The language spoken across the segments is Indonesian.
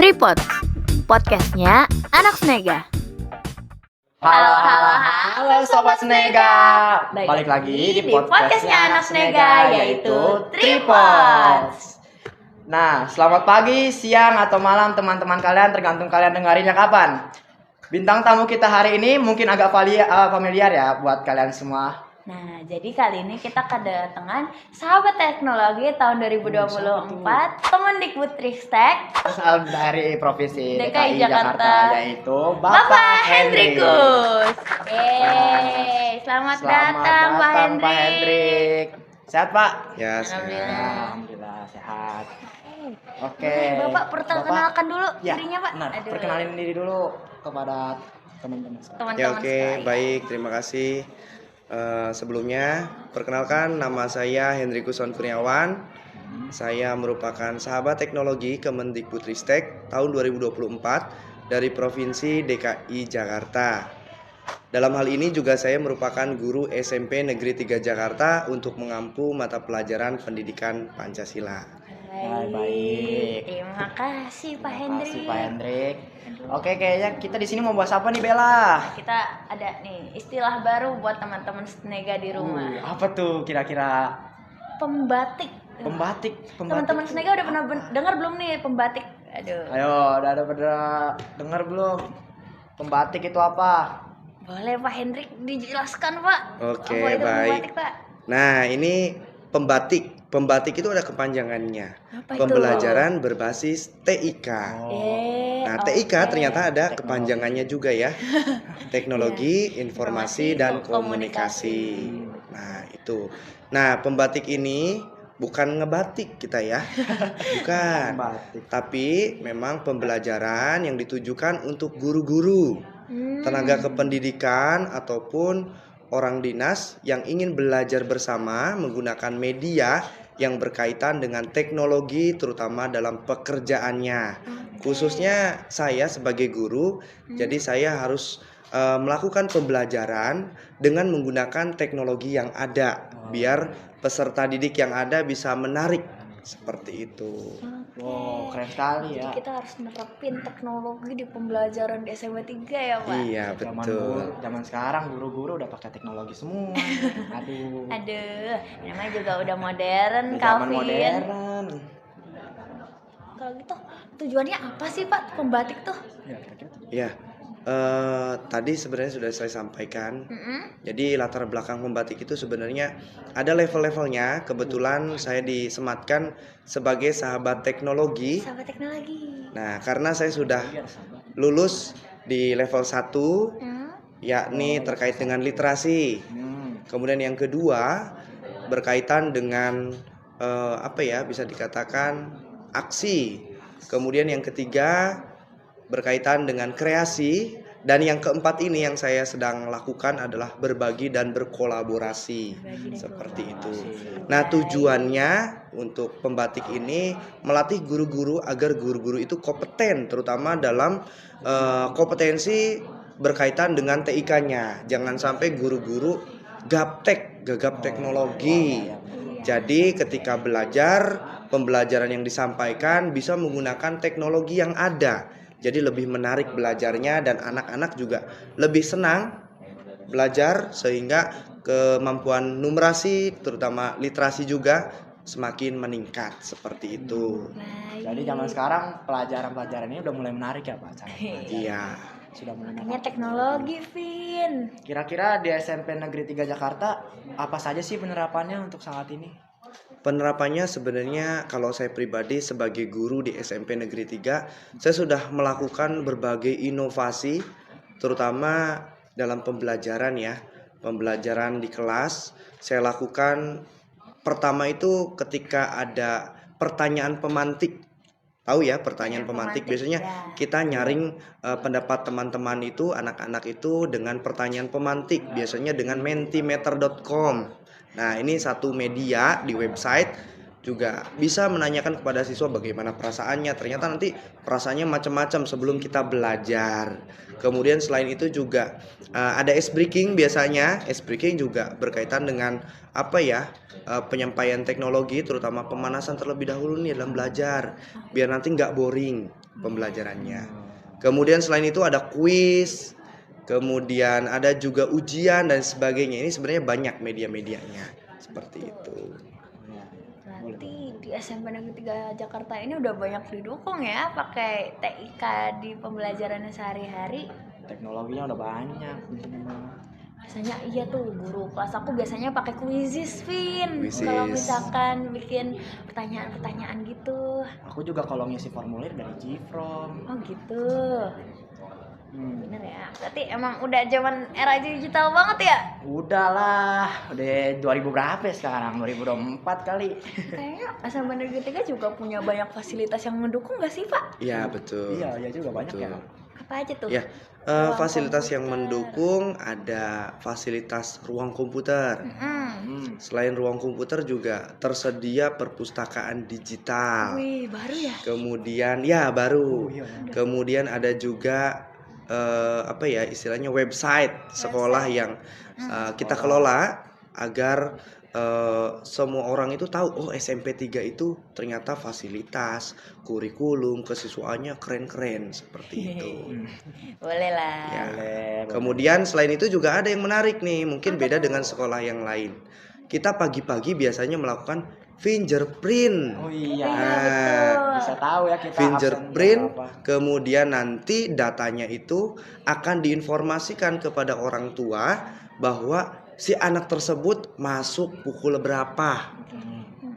Tripod, podcastnya anak Snega. Halo Sobat Snega. Balik lagi di podcastnya anak Snega, yaitu Tripods. Nah, selamat pagi, siang, atau malam teman-teman kalian, tergantung kalian dengerinnya kapan. Bintang tamu kita hari ini mungkin agak familiar ya buat kalian semua. Nah, jadi kali ini kita kedatangan sahabat teknologi tahun 2024, Kemendikbudristek Asal dari Provinsi DKI DKI Jakarta, Jakarta, yaitu Bapak Hendrikus. Selamat datang Pak Pak Hendrik. Hendrik. Sehat Pak? Ya, Alhamdulillah sehat. Oke. Bapak perkenalkan dulu dirinya Pak. Benar, Aduh. perkenalin diri dulu kepada teman-teman. Teman-teman Ya oke, sekalian. baik, terima kasih. Sebelumnya, perkenalkan nama saya Hendrikus Kurniawan. Saya merupakan sahabat teknologi Kemendikbudristek tahun 2024 dari Provinsi DKI Jakarta. Dalam hal ini juga saya merupakan guru SMP Negeri 3 Jakarta untuk mengampu mata pelajaran pendidikan Pancasila. Baik. Terima kasih Pak Terima kasih Hendrik. Pak Hendrik. Oke, kayaknya kita di sini mau bahas apa nih Bella? Kita ada nih istilah baru buat teman-teman Snega di rumah. Apa tuh kira-kira? Pembatik. Pembatik. Teman-teman Snega udah pernah dengar belum nih pembatik? Aduh. Ayo, udah ada pada dengar belum? Pembatik itu apa? Boleh Pak Hendrik dijelaskan Pak? Oke, Apa itu baik. pembatik Pak? Nah, ini pembatik. Pembatik itu ada kepanjangannya. Apa itu? Pembelajaran berbasis TIK. Nah, TIK oke. ternyata ada kepanjangannya juga ya. Teknologi, Informasi, dan Komunikasi. Nah, itu. Nah, pembatik ini bukan ngebatik kita ya. Bukan. Pembatik. Tapi memang pembelajaran yang ditujukan untuk guru-guru, tenaga kependidikan, ataupun orang dinas yang ingin belajar bersama menggunakan media yang berkaitan dengan teknologi, terutama dalam pekerjaannya. Khususnya saya sebagai guru, jadi saya harus melakukan pembelajaran dengan menggunakan teknologi yang ada, biar peserta didik yang ada bisa menarik seperti itu. Wow, keren sekali ya. Jadi kita harus nerapin teknologi di pembelajaran di SMA 3 ya Pak? Iya, betul. Zaman sekarang guru-guru udah pakai teknologi semua. Aduh. Aduh, namanya juga udah modern, Zaman Calvin. modern. Kalau gitu tujuannya apa sih Pak pembatik tuh? Ya, kira-kira tuh. Ya, tadi sebenarnya sudah saya sampaikan. Mm-mm. Jadi latar belakang pembatik itu sebenarnya ada level-levelnya. Kebetulan saya disematkan sebagai sahabat teknologi. Sahabat teknologi. Nah, karena saya sudah lulus di level 1, yakni terkait dengan literasi. Kemudian yang kedua berkaitan dengan bisa dikatakan aksi. Kemudian yang ketiga berkaitan dengan kreasi, dan yang keempat ini yang saya sedang lakukan adalah berbagi dan berkolaborasi. Seperti itu. Nah, tujuannya untuk pembatik ini melatih guru-guru agar guru-guru itu kompeten, terutama dalam kompetensi berkaitan dengan TIK-nya. Jangan sampai guru-guru gaptek, gagap teknologi. Jadi ketika belajar, pembelajaran yang disampaikan bisa menggunakan teknologi yang ada. Jadi lebih menarik belajarnya, dan anak-anak juga lebih senang belajar, sehingga kemampuan numerasi terutama literasi juga semakin meningkat seperti itu. Jadi zaman sekarang pelajaran-pelajaran ini udah mulai menarik ya Pak? Iya. Sudah mulai Makanya menarik. teknologi, Vin. Kira-kira di SMP Negeri 3 Jakarta apa saja sih penerapannya untuk saat ini? Penerapannya sebenarnya kalau saya pribadi sebagai guru di SMP Negeri 3, saya sudah melakukan berbagai inovasi, terutama dalam pembelajaran ya. Pembelajaran di kelas saya lakukan pertama itu ketika ada pertanyaan pemantik. Tahu ya pertanyaan pemantik? Biasanya kita nyaring pendapat teman-teman itu, anak-anak itu dengan pertanyaan pemantik, biasanya dengan mentimeter.com. Nah, ini satu media di website juga bisa menanyakan kepada siswa bagaimana perasaannya. Ternyata nanti perasaannya macam-macam sebelum kita belajar. Kemudian selain itu juga ada ice breaking, biasanya ice breaking juga berkaitan dengan penyampaian teknologi, terutama pemanasan terlebih dahulu nih dalam belajar, biar nanti nggak boring. pembelajarannya. Kemudian selain itu ada kuis, kemudian ada juga ujian dan sebagainya. Ini sebenarnya banyak media-medianya seperti itu. Berarti di SMP Negeri 3 Jakarta ini udah banyak didukung ya pakai TIK di pembelajarannya sehari-hari. Teknologinya udah banyak di sini mah. Biasanya iya tuh guru kelas aku biasanya pakai kuisis, Vin. Kuisis. Kalau misalkan bikin pertanyaan-pertanyaan gitu. Aku juga kalau ngisi formulir dari Gfrom. Oh gitu. Bener ya. Berarti emang udah zaman era digital banget ya? Udah lah, udah 2000 berapa ya sekarang? 2024 kali. Kayaknya SMP Negeri 3 juga punya banyak fasilitas yang mendukung gak sih, Pak? Iya, betul. Iya, ya juga banyak Betul. ya. Apa aja tuh? Ya, Ruang fasilitas yang komputer. mendukung ada fasilitas ruang komputer. Selain ruang komputer juga tersedia perpustakaan digital. Wih, baru ya? Kemudian ya baru. Iya. Kemudian ada juga apa ya istilahnya website sekolah yang kita kelola agar semua orang itu tahu oh SMP 3 itu ternyata fasilitas, kurikulum, kesiswaannya keren-keren seperti itu. Boleh lah. Ya. Boleh. Kemudian selain itu juga ada yang menarik nih, mungkin beda dengan sekolah yang lain. Kita pagi-pagi biasanya melakukan fingerprint. Oh iya. Nah, Bisa tahu ya kita fingerprint, absen jam berapa. kemudian nanti datanya itu akan diinformasikan kepada orang tua bahwa si anak tersebut masuk pukul berapa.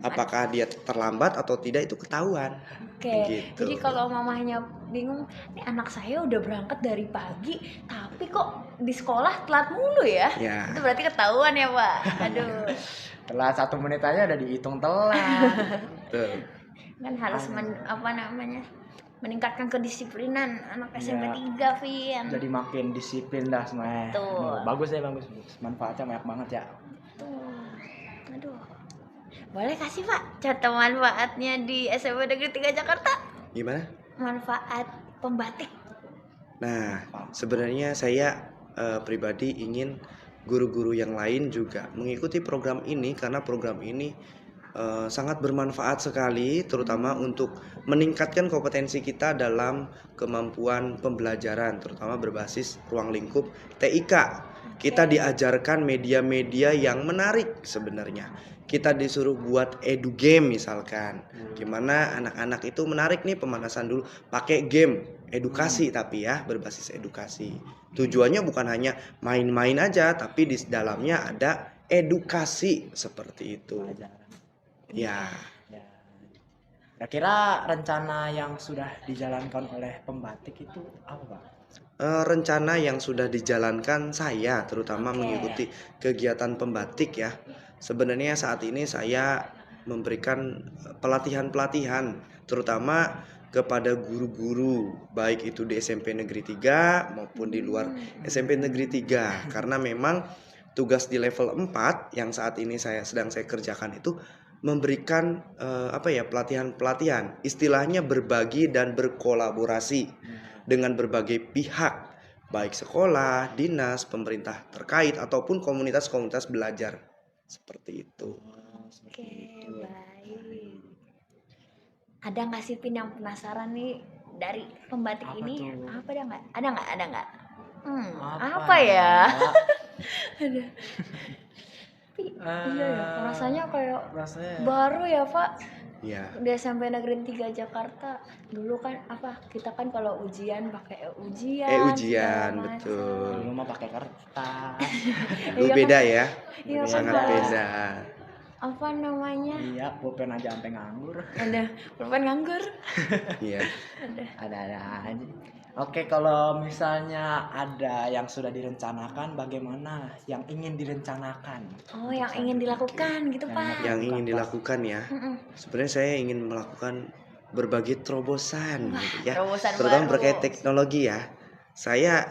Apakah dia terlambat atau tidak itu ketahuan. Oke. Gitu. Jadi kalau mamahnya bingung, nih anak saya udah berangkat dari pagi, tapi kok di sekolah telat mulu ya? Ya. Itu berarti ketahuan ya, Pak. Aduh. Telat 1 menit aja udah dihitung telat. Tuh. Kan harus meningkatkan kedisiplinan anak SMP Iya. 3, Vin. Jadi makin disiplin dah semuanya. Betul. Bagus ya, bagus. Manfaatnya banyak banget ya. Tuh. Aduh. Boleh kasih, Pak, contoh manfaatnya di SMP Negeri 3 Jakarta? Gimana? Manfaat pembatik. Nah, sebenarnya saya pribadi ingin guru-guru yang lain juga mengikuti program ini karena program ini sangat bermanfaat sekali, terutama untuk meningkatkan kompetensi kita dalam kemampuan pembelajaran, terutama berbasis ruang lingkup TIK. Kita diajarkan media-media yang menarik sebenarnya. Kita disuruh buat edu game misalkan. Gimana anak-anak itu menarik nih pemanasan dulu pakai game edukasi tapi ya berbasis edukasi. Tujuannya bukan hanya main-main aja tapi di dalamnya ada edukasi seperti itu. Ya. Ya. Kira-kira rencana yang sudah dijalankan oleh pembatik itu apa, Pak? Rencana yang sudah dijalankan saya terutama mengikuti kegiatan pembatik ya. Sebenarnya saat ini saya memberikan pelatihan-pelatihan terutama kepada guru-guru baik itu di SMP Negeri 3 maupun di luar SMP Negeri 3 karena memang tugas di level 4 yang saat ini sedang saya kerjakan itu memberikan pelatihan-pelatihan istilahnya berbagi dan berkolaborasi dengan berbagai pihak baik sekolah, dinas, pemerintah terkait ataupun komunitas-komunitas belajar seperti itu. Oke, baik. Ada nggak sih, Pin, yang penasaran nih dari pembatik Apa ini? tuh? Apa ada nggak? Ada nggak? Ada nggak? Apa Apa ya? ya? Tapi, iya ya, rasanya kayak Rasanya baru ya, Pak. Ya. Di SMP Negeri 3 Jakarta dulu kan kita kan kalau ujian pakai ujian. Ujian, segala macam. betul. dulu mah pakai kertas. Dulu Iya, beda kan? ya. Iya, kan, Sangat Pak. beda. Apa namanya? Iya, pulpen aja sampai nganggur. Ada pulpen nganggur. Iya. Ada-ada aja. Oke, kalau misalnya ada yang sudah direncanakan, bagaimana yang ingin direncanakan? Oh, yang ingin dilakukan gitu, Pak. Yang ingin dilakukan ya. Mm-mm. Sebenarnya saya ingin melakukan berbagai terobosan gitu ya. Terobosan Terutama baru. berkait teknologi ya. Saya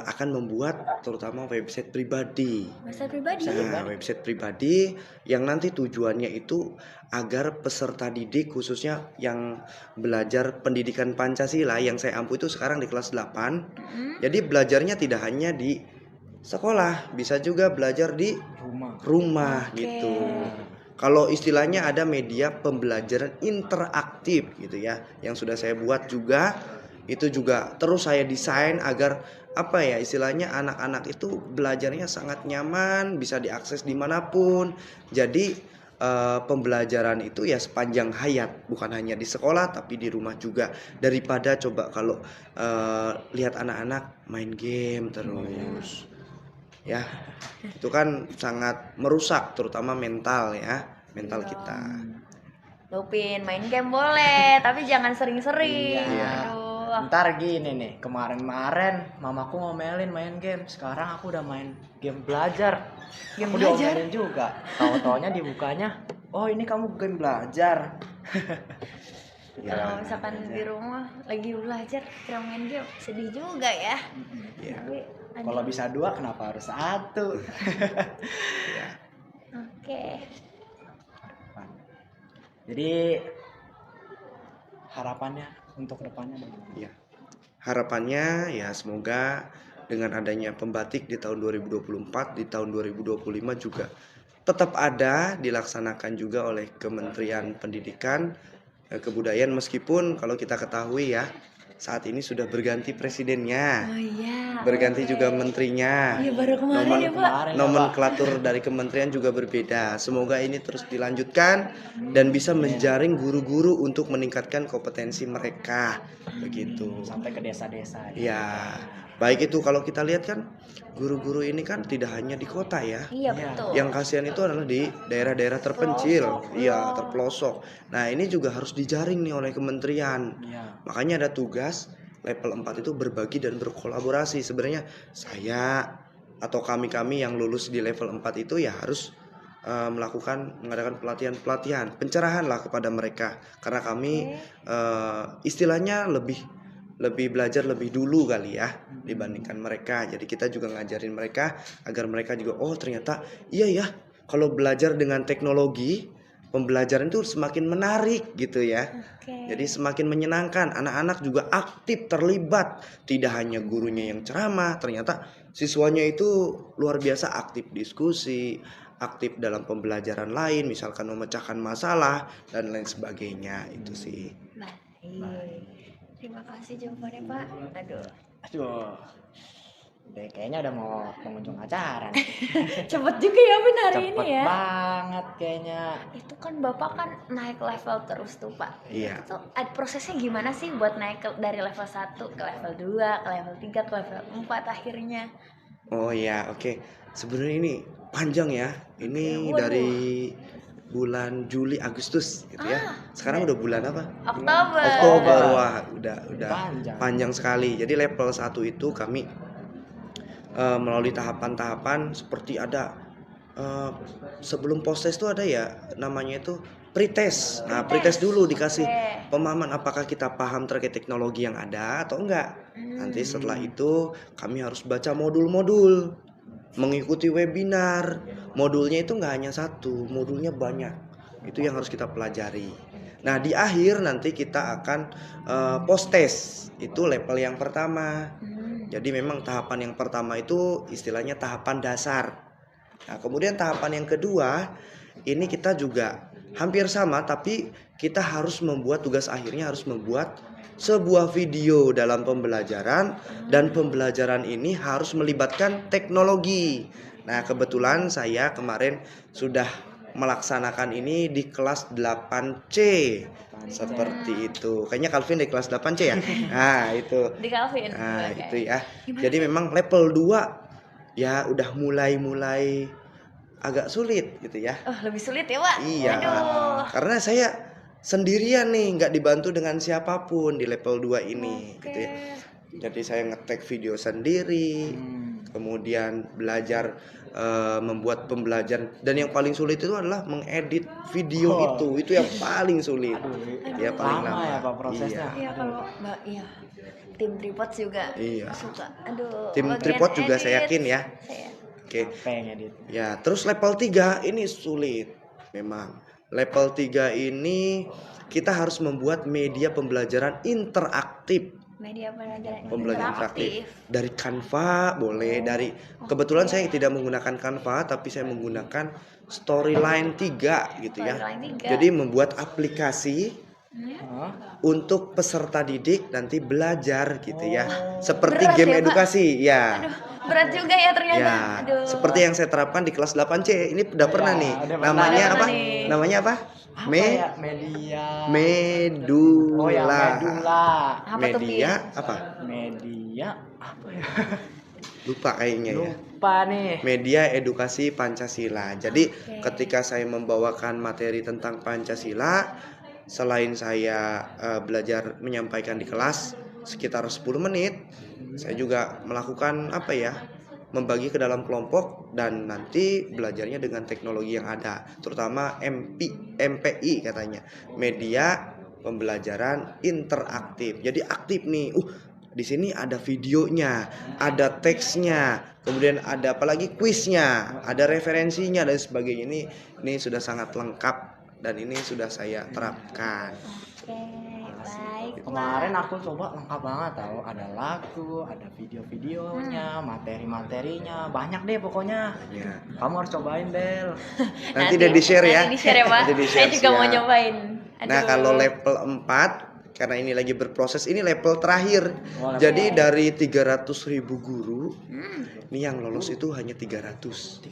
akan membuat terutama website pribadi. Website pribadi. Nah, website pribadi yang nanti tujuannya itu agar peserta didik khususnya yang belajar pendidikan Pancasila yang saya ampu itu sekarang di kelas 8. Jadi belajarnya tidak hanya di sekolah, bisa juga belajar di Rumah. rumah Oke. gitu. Kalau istilahnya ada media pembelajaran interaktif gitu ya, yang sudah saya buat juga, itu juga terus saya desain agar apa ya istilahnya anak-anak itu belajarnya sangat nyaman, bisa diakses dimanapun. Jadi pembelajaran itu ya sepanjang hayat, bukan hanya di sekolah tapi di rumah juga. Daripada coba kalau lihat anak-anak main game terus. Ya, itu kan sangat merusak terutama mental ya, mental kita. Lupin main game boleh, tapi jangan sering-sering. Iya. Aduh. Ntar gini nih, kemarin mamaku ngomelin main game, sekarang aku udah main game belajar. Game Aku belajar? diomelin juga. Tahu-taunya dibukanya, oh ini kamu game belajar. Kalau misalkan di rumah lagi belajar terus main game, sedih juga ya. Ya. Tapi Kalau bisa 2 kenapa harus 1? oke. Jadi harapannya untuk depannya bagaimana? Ya. Harapannya ya semoga dengan adanya pembatik di tahun 2024, di tahun 2025 juga tetap ada dilaksanakan juga oleh Kementerian Pendidikan Kebudayaan, meskipun kalau kita ketahui ya saat ini sudah berganti presidennya, Oh iya. berganti oke. juga menterinya. Iya baru kemarin ya Pak. Kemarin ya, Nomenklatur dari kementerian juga berbeda. Semoga ini terus dilanjutkan dan bisa menjaring guru-guru untuk meningkatkan kompetensi mereka. Begitu. Sampai ke desa-desa. Ya, baik itu kalau kita lihat kan guru-guru ini kan tidak hanya di kota ya. Iya Iya. betul. Yang kasihan itu adalah di daerah-daerah terpencil, Pelosok, iya, ya. terpelosok. Nah, ini juga harus dijaring nih oleh kementerian. Iya. Makanya ada tugas level 4 itu berbagi dan berkolaborasi. Sebenarnya saya atau kami-kami yang lulus di level 4 itu ya harus mengadakan pelatihan-pelatihan, pencerahan lah kepada mereka. Karena kami istilahnya lebih belajar lebih dulu kali ya dibandingkan mereka. Jadi kita juga ngajarin mereka agar mereka juga oh ternyata iya ya kalau belajar dengan teknologi pembelajaran itu semakin menarik gitu ya. Oke. Jadi semakin menyenangkan, anak-anak juga aktif terlibat, tidak hanya gurunya yang ceramah, ternyata siswanya itu luar biasa aktif diskusi, aktif dalam pembelajaran lain, misalkan memecahkan masalah dan lain sebagainya. Itu sih. Baik. Terima kasih jawabannya Pak. Aduh. Aduh. Deh, kayaknya udah mau pengunjung acara nih. Cepet juga ya Bin hari Cepet ini ya. banget kayaknya. Itu kan Bapak kan naik level terus tuh Pak. Iya. Itu prosesnya gimana sih buat naik dari level 1 ke level 2, ke level 3, ke level 4 akhirnya? Oh ya, oke. Sebenarnya ini panjang ya. Ini Waduh. dari bulan Juli Agustus gitu ya. Sekarang udah bulan apa? Oktober. Oktober. Wah, udah Panjang. panjang sekali. Jadi level 1 itu kami melalui tahapan-tahapan seperti ada sebelum post-test itu ada ya namanya itu pretest. Nah, pretest dulu dikasih Oke. pemahaman apakah kita paham terkait teknologi yang ada atau enggak. Nanti setelah itu kami harus baca modul-modul, mengikuti webinar. Modulnya itu enggak hanya satu, modulnya banyak. Itu yang harus kita pelajari. Nah, di akhir nanti kita akan post-test. Itu level yang pertama. Jadi memang tahapan yang pertama itu istilahnya tahapan dasar. Nah, kemudian tahapan yang kedua ini kita juga hampir sama, tapi kita harus membuat tugas akhirnya harus membuat sebuah video dalam pembelajaran dan pembelajaran ini harus melibatkan teknologi. Nah, kebetulan saya kemarin sudah melaksanakan ini di kelas 8C. Seperti itu. Kayaknya Calvin di kelas 8C ya. Nah, itu. Di Calvin. Nah, Oke. itu ya. Jadi memang level 2 ya udah mulai agak sulit gitu ya. Oh, lebih sulit ya, Pak? Iya. Aduh. Karena saya sendirian nih, nggak dibantu dengan siapapun di level 2 ini gitu ya. Jadi saya ngetek video sendiri. Kemudian belajar membuat pembelajaran, dan yang paling sulit itu adalah mengedit video itu yang paling sulit. Ya paling Lama lama. ya Pak prosesnya. Iya, kalau Mbak iya. Tim tripod juga Iya. suka. Aduh. Tim bagian tripod juga saya edit. yakin ya. Saya. Oke. Capek ngedit. Ya, terus level 3 ini sulit memang. Level 3 ini kita harus membuat media pembelajaran interaktif. Media pembelajaran Pembelajaran interaktif. Dari Canva boleh, dari kebetulan saya tidak menggunakan Canva tapi saya menggunakan Storyline 3 gitu ya. Storyline 3. Jadi membuat aplikasi Hah? untuk peserta didik nanti belajar gitu ya. Seperti Berat game ya, Pak? edukasi ya. Aduh, berat juga ya ternyata. Ya, Aduh. seperti yang saya terapkan di kelas 8C. Ini udah pernah Ya, nih. udah pernah. Namanya Udah apa? pernah nih. Namanya apa? Apa ya? Media. Medula. Oh ya, medula. Apa tuh, Media Pin? apa? Media apa ya? Lupa kayaknya ya. Lupa nih. Media edukasi Pancasila. Jadi ketika saya membawakan materi tentang Pancasila, selain saya belajar menyampaikan di kelas sekitar 10 menit, saya juga melakukan apa ya? Membagi ke dalam kelompok dan nanti belajarnya dengan teknologi yang ada, terutama MPI katanya, media pembelajaran interaktif. Jadi aktif nih. Di sini ada videonya, ada teksnya, kemudian ada apalagi kuisnya, ada referensinya dan sebagainya. Ini sudah sangat lengkap dan ini sudah saya terapkan. Oke, baik. Kemarin aku coba lengkap banget tahu, ada lagu, ada video-videonya, materi-materinya, banyak deh pokoknya. Ya. Kamu harus cobain, Del. Nanti udah di-share ya. Nanti di-share ya, Pak. Nanti Saya di-share, juga mau siap. nyobain. Nah, Aduh. kalau level 4 karena ini lagi berproses, ini level terakhir. Oh, level Jadi dari 300.000 guru, Hmm, ini yang lolos itu hanya 300.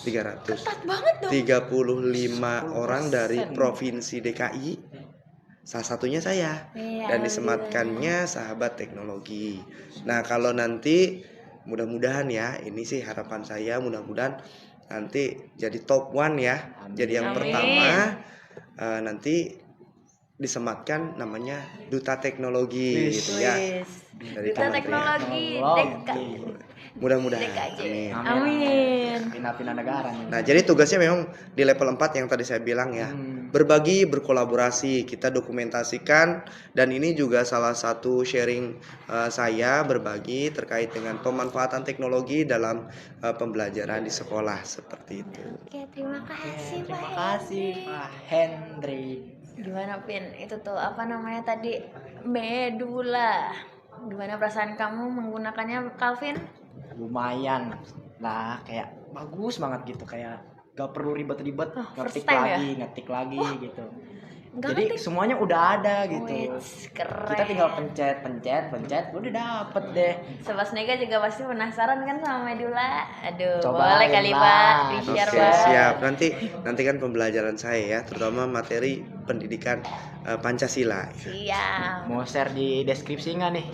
300. ketat banget dong. 35 orang dari Provinsi DKI. Salah satunya saya. Iya, Dan disematkannya sahabat teknologi. Nah, kalau nanti mudah-mudahan ya, ini sih harapan saya, mudah-mudahan nanti jadi top 1 ya. Amin. Jadi yang Amin. pertama nanti disematkan namanya Duta Teknologi Wis. gitu ya. Wis. Dari Duta Kementerian. Teknologi Teknologi. Mudah-mudahan. DKJ. Amin. Amin. Pindah-pindah negara nih. Nah, jadi tugasnya memang di level 4 yang tadi saya bilang ya. Berbagi, berkolaborasi, kita dokumentasikan, dan ini juga salah satu sharing saya berbagi terkait dengan pemanfaatan teknologi dalam pembelajaran di sekolah seperti itu. Oke, terima kasih, Pak. Terima kasih, Pak Hendri. Gimana, Pin? Itu tuh apa namanya tadi? Medula. Gimana perasaan kamu menggunakannya, Calvin? Lumayan lah, kayak bagus banget gitu, kayak gak perlu ribet-ribet first ngetik time lagi, ngetik lagi gitu. Nggak Jadi ngetik. semuanya udah ada gitu. Wih, keren. Kita tinggal pencet, udah dapet deh. Sobat Snega juga pasti penasaran kan sama Medula. Aduh, Cobain boleh kali, lah. Pak. Oke, Di-share, Pak. siap. Nanti kan pembelajaran saya ya, terutama materi pendidikan Pancasila. Siap. Mau share di deskripsi nggak nih?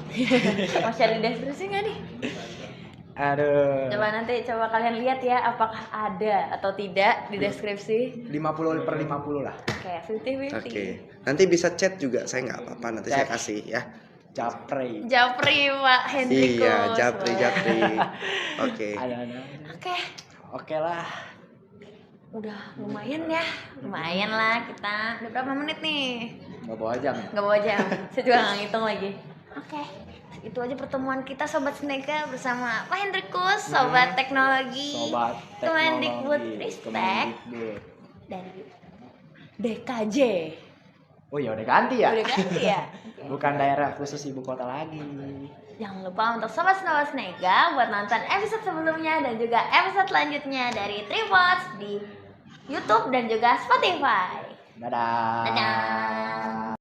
Mau share di deskripsi nggak nih? Aduh. Coba kalian lihat ya apakah ada atau tidak di deskripsi. 50/50 lah. Oke, 50-50. Oke, nanti bisa chat juga, saya nggak apa-apa, nanti saya Chat. kasih ya. Japri. Japri, Pak Hendrikus. Iya, Japri. Oke. Ada. Oke, Oke lah. udah lumayan ya. Lumayan lah kita. Udah berapa menit nih? Nggak bawa jam. Nggak bawa jam. Saya juga nggak ngitung lagi. Oke. Itu aja pertemuan kita Sobat Snega bersama Pak Hendrikus, Sobat Teknologi, Sobat Kemendikbud Teknologi, Ristek Kemendikbud. dari DKJ. Oh ya udah ganti ya? Udah ganti ya? Oke. Bukan daerah khusus ibu kota lagi. Jangan lupa untuk Sobat Snega buat nonton episode sebelumnya dan juga episode selanjutnya dari Tripods di YouTube dan juga Spotify. Dadah. Dadah.